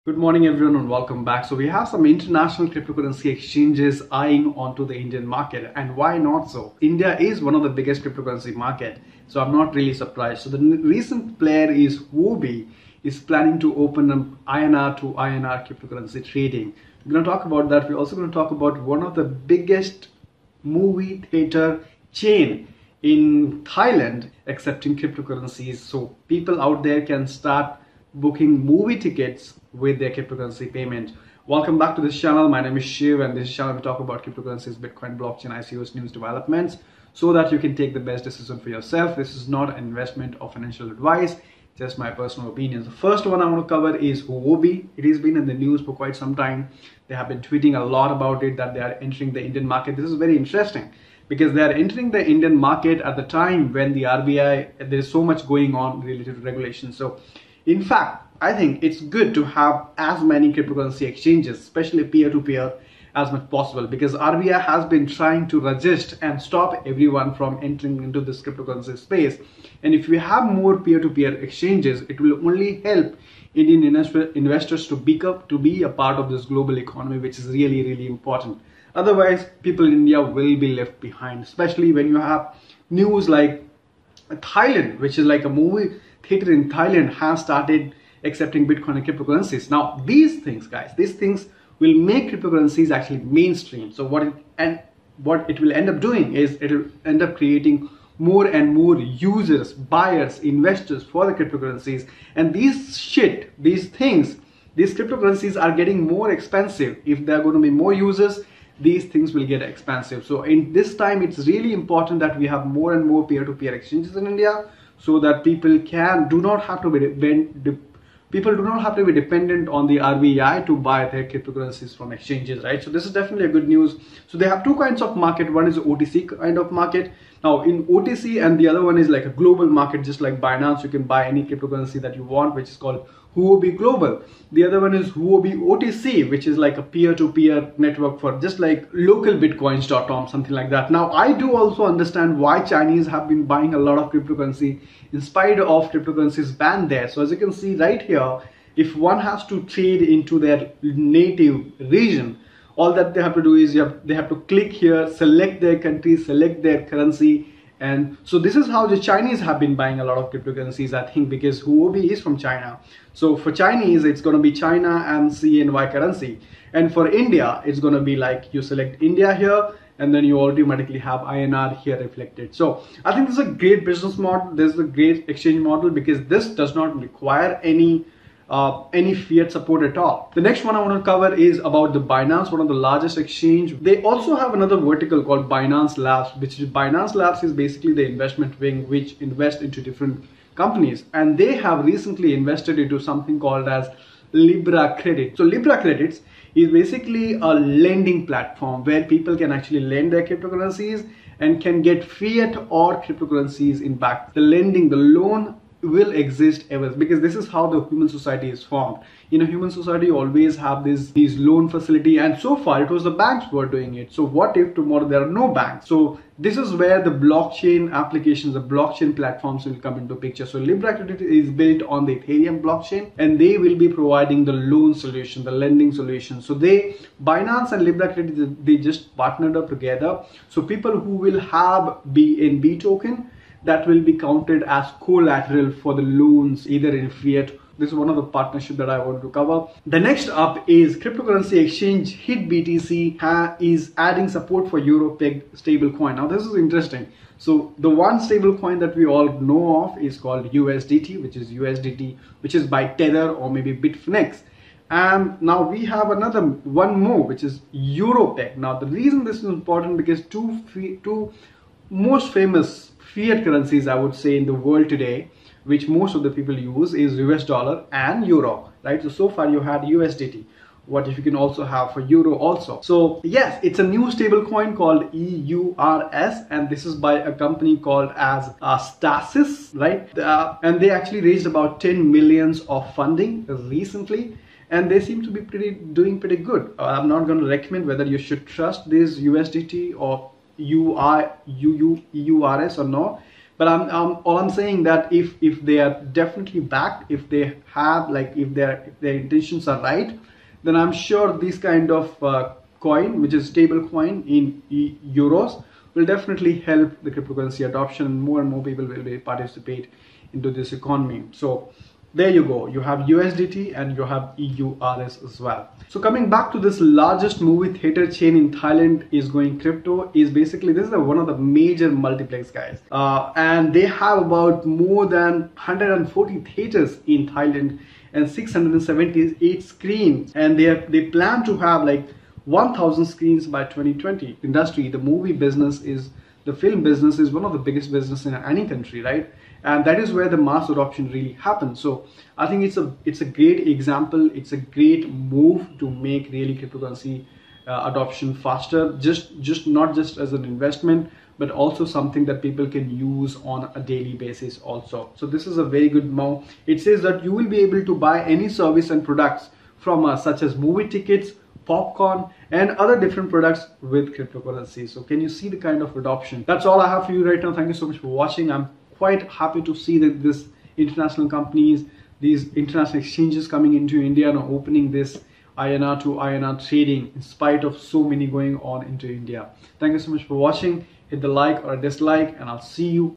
Good morning everyone and welcome back. So we have some international cryptocurrency exchanges eyeing onto the Indian market, and why not so? India is one of the biggest cryptocurrency market, so I'm not really surprised. So the recent player is Huobi is planning to open an INR to INR cryptocurrency trading. We're going to talk about that. We're also going to talk about one of the biggest movie theater chain in Thailand accepting cryptocurrencies, so people out there can start booking movie tickets with their cryptocurrency payment. Welcome back to this channel. My name is Shiv, and this channel we talk about cryptocurrencies, Bitcoin, blockchain, ICOs, news developments, so that you can take the best decision for yourself. This is not an investment or financial advice, just my personal opinions. The first one I want to cover is Huobi. It has been in the news for quite some time. They have been tweeting a lot about it, that they are entering the Indian market. This is very interesting because they are entering the Indian market at the time when the RBI, there is so much going on related to regulation. So in fact, I think it's good to have as many cryptocurrency exchanges, especially peer-to-peer, as much possible, because RBI has been trying to resist and stop everyone from entering into this cryptocurrency space. And if we have more peer-to-peer exchanges, it will only help Indian investors to be a part of this global economy, which is really, really important. Otherwise, people in India will be left behind, especially when you have news like Thailand, which is like a movie theater in Thailand, has started accepting Bitcoin and cryptocurrencies. Now, these things, guys, these things will make cryptocurrencies actually mainstream. So what it will end up doing is it will end up creating more and more users, buyers, investors for the cryptocurrencies. And these cryptocurrencies are getting more expensive. If there are going to be more users, these things will get expensive. So in this time, it's really important that we have more and more peer-to-peer exchanges in India, so that people do not have to be dependent on the RBI to buy their cryptocurrencies from exchanges, right? So this is definitely a good news. So they have two kinds of market. One is OTC kind of market. Now in OTC, and the other one is like a global market, just like Binance, you can buy any cryptocurrency that you want, which is called Huobi Global. The other one is Huobi OTC, which is like a peer-to-peer network for just like localbitcoins.com, something like that. Now, I do also understand why Chinese have been buying a lot of cryptocurrency in spite of cryptocurrencies banned there. So as you can see right here, if one has to trade into their native region, all that they have to do is they have to click here, select their country, select their currency. And so this is how the Chinese have been buying a lot of cryptocurrencies, I think, because Huobi is from China. So for Chinese, it's going to be China and CNY currency. And for India, it's going to be like you select India here, and then you automatically have INR here reflected. So I think this is a great business model. This is a great exchange model because this does not require any fiat support at all. The next one I want to cover is about the Binance, one of the largest exchange. They also have another vertical called Binance Labs, which is Binance Labs is basically the investment wing which invests into different companies, and they have recently invested into something called as Lybra Credit. So Lybra Credits is basically a lending platform where people can actually lend their cryptocurrencies and can get fiat or cryptocurrencies in back. The loan will exist ever, because this is how the human society is formed. In a human society, you always have these loan facility, and so far it was the banks who were doing it. So what if tomorrow there are no banks? So this is where the blockchain applications, the blockchain platforms will come into picture. So Lybra Credit is built on the Ethereum blockchain, and they will be providing the loan solution, the lending solution. So Binance and Lybra Credit, they just partnered up together. So people who will have BNB token, that will be counted as collateral for the loans, either in fiat. This is one of the partnerships that I want to cover. The next up is cryptocurrency exchange HitBTC is adding support for euro-pegged stablecoin. Now this is interesting. So the one stablecoin that we all know of is called USDT, which is by Tether or maybe Bitfinex. And now we have one more, which is euro-pegged. Now the reason this is important, because two most famous fiat currencies, I would say, in the world today, which most of the people use, is US dollar and euro, right? So far you had USDT. What if you can also have for euro also? So yes, it's a new stable coin called EURS, and this is by a company called as Stasis, right? And they actually raised about 10 millions of funding recently, and they seem to be doing pretty good. I'm not going to recommend whether you should trust this USDT or EURS or no, But all I'm saying that if they are definitely backed, if they have if their intentions are right, then I'm sure this kind of coin, which is stable coin in euros, will definitely help the cryptocurrency adoption, and more people will participate into this economy. So there you go, you have USDT and you have EURS as well. So coming back to this largest movie theater chain in Thailand is going crypto, is basically, this is one of the major multiplex guys, and they have about more than 140 theaters in Thailand and 678 screens, and they plan to have 1,000 screens by 2020. Industry, the movie business is, the film business is one of the biggest business in any country, right? And that is where the mass adoption really happens. So I think it's a great example. It's a great move to make really cryptocurrency adoption faster. Just not just as an investment, but also something that people can use on a daily basis also. So this is a very good move. It says that you will be able to buy any service and products from us, such as movie tickets, popcorn, and other different products with cryptocurrency. So can you see the kind of adoption? That's all I have for you right now. Thank you so much for watching. I'm quite happy to see that this international companies, these international exchanges coming into India and opening this INR to INR trading in spite of so many going on into India. Thank you so much for watching. Hit the like or a dislike, and I'll see you